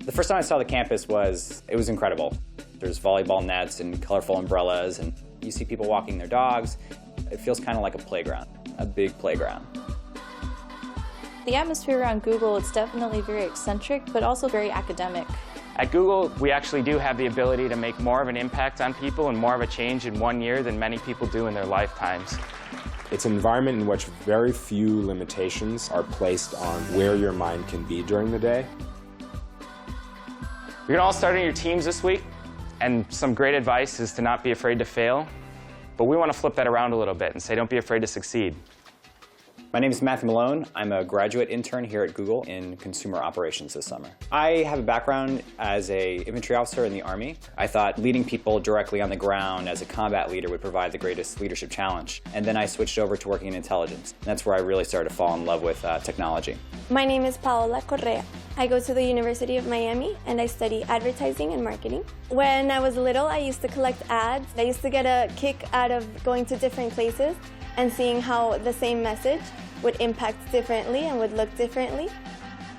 The first time I saw the campus it was incredible. There's volleyball nets and colorful umbrellas, and you see people walking their dogs. It feels kind of like a playground, a big playground. The atmosphere around Google is definitely very eccentric, but also very academic. At Google, we actually do have the ability to make more of an impact on people and more of a change in 1 year than many people do in their lifetimes. It's an environment in which very few limitations are placed on where your mind can be during the day. You're all starting your teams this week, and some great advice is to not be afraid to fail. But we want to flip that around a little bit and say don't be afraid to succeed. My name is Matthew Malone. I'm a graduate intern here at Google in consumer operations this summer. I have a background as an infantry officer in the Army. I thought leading people directly on the ground as a combat leader would provide the greatest leadership challenge. And then I switched over to working in intelligence. And that's where I really started to fall in love with technology. My name is Paola Correa. I go to the University of Miami and I study advertising and marketing. When I was little, I used to collect ads. I used to get a kick out of going to different places and seeing how the same message would impact differently and would look differently.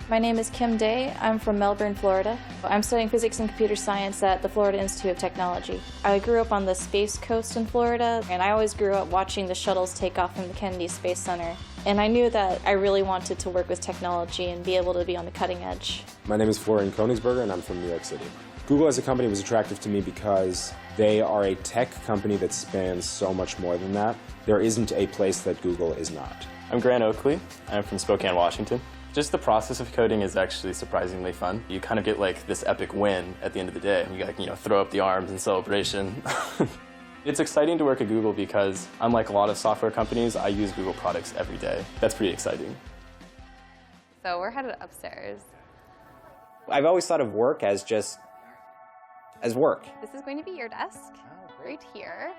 My name is Kim Day. I'm from Melbourne, Florida. I'm studying physics and computer science at the Florida Institute of Technology. I grew up on the Space Coast in Florida, and I always grew up watching the shuttles take off from the Kennedy Space Center. And I knew that I really wanted to work with technology and be able to be on the cutting edge. My name is Florian Koenigsberger, and I'm from New York City. Google as a company was attractive to me because they are a tech company that spans so much more than that. There isn't a place that Google is not. I'm Grant Oakley. I'm from Spokane, Washington. Just the process of coding is actually surprisingly fun. You kind of get like this epic win at the end of the day. You gotta, throw up the arms in celebration. It's exciting to work at Google because, unlike a lot of software companies, I use Google products every day. That's pretty exciting. So we're headed upstairs. I've always thought of work as work. This is going to be your desk, right here.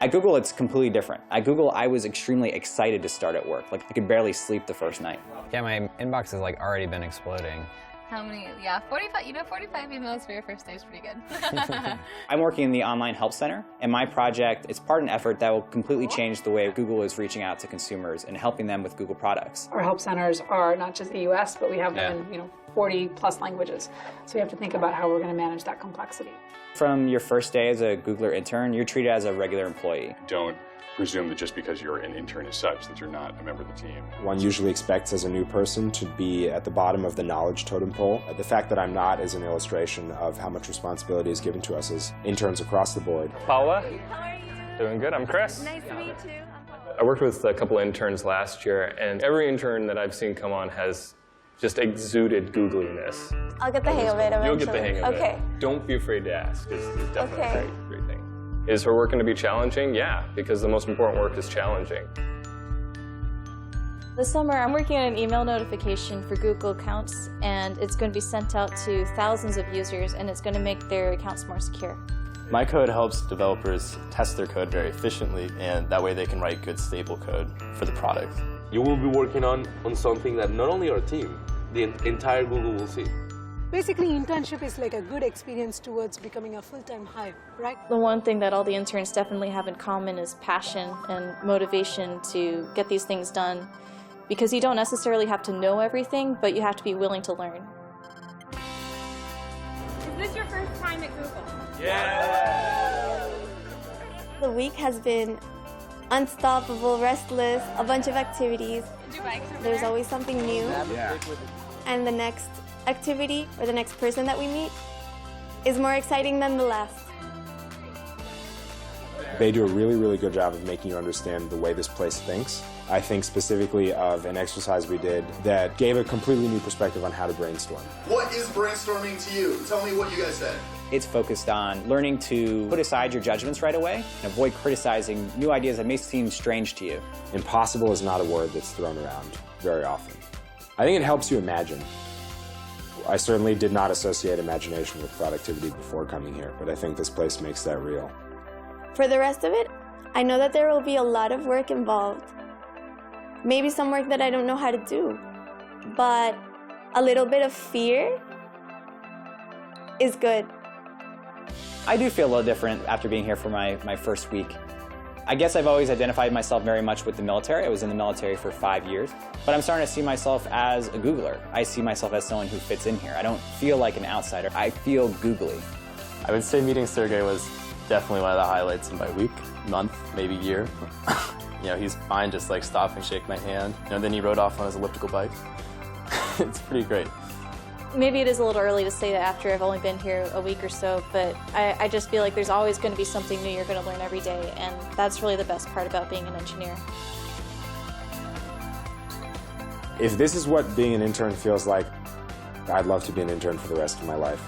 At Google, it's completely different. At Google, I was extremely excited to start at work. Like, I could barely sleep the first night. Yeah, my inbox has already been exploding. How many? Yeah, 45. 45 emails for your first day is pretty good. I'm working in the online help center, and my project is part of an effort that will completely change the way Google is reaching out to consumers and helping them with Google products. Our help centers are not just the US, but we have them in 40+ languages. So we have to think about how we're going to manage that complexity. From your first day as a Googler intern, you're treated as a regular employee. Don't presume that just because you're an intern as such that you're not a member of the team. One usually expects as a new person to be at the bottom of the knowledge totem pole. The fact that I'm not is an illustration of how much responsibility is given to us as interns across the board. Paula? How are you? Doing good. I'm Chris. Nice to meet you. I worked with a couple interns last year, and every intern that I've seen come on has just exuded googliness. I'll get the hang of it eventually. You'll get the hang of it. Don't be afraid to ask. It's definitely Okay. a great thing. Is her work going to be challenging? Yeah, because the most important work is challenging. This summer, I'm working on an email notification for Google accounts, and it's going to be sent out to thousands of users, and it's going to make their accounts more secure. My code helps developers test their code very efficiently, and that way they can write good, stable code for the product. You will be working on something that not only our team, the entire Google will see. Basically, internship is like a good experience towards becoming a full-time hire, right? The one thing that all the interns definitely have in common is passion and motivation to get these things done, because you don't necessarily have to know everything, but you have to be willing to learn. Is this your first time at Google? Yeah! The week has been unstoppable, restless, a bunch of activities. There's always something new. Yeah. And the next activity or the next person that we meet is more exciting than the last. They do a really, really good job of making you understand the way this place thinks. I think specifically of an exercise we did that gave a completely new perspective on how to brainstorm. What is brainstorming to you? Tell me what you guys said. It's focused on learning to put aside your judgments right away and avoid criticizing new ideas that may seem strange to you. Impossible is not a word that's thrown around very often. I think it helps you imagine. I certainly did not associate imagination with productivity before coming here, but I think this place makes that real. For the rest of it, I know that there will be a lot of work involved. Maybe some work that I don't know how to do, but a little bit of fear is good. I do feel a little different after being here for my first week. I guess I've always identified myself very much with the military. I was in the military for 5 years. But I'm starting to see myself as a Googler. I see myself as someone who fits in here. I don't feel like an outsider. I feel googly. I would say meeting Sergey was definitely one of the highlights in my week, month, maybe year. You know, he's fine, just like stop and shake my hand. You know, then he rode off on his elliptical bike. It's pretty great. Maybe it is a little early to say that after I've only been here a week or so, but I just feel like there's always going to be something new you're going to learn every day, and that's really the best part about being an engineer. If this is what being an intern feels like, I'd love to be an intern for the rest of my life.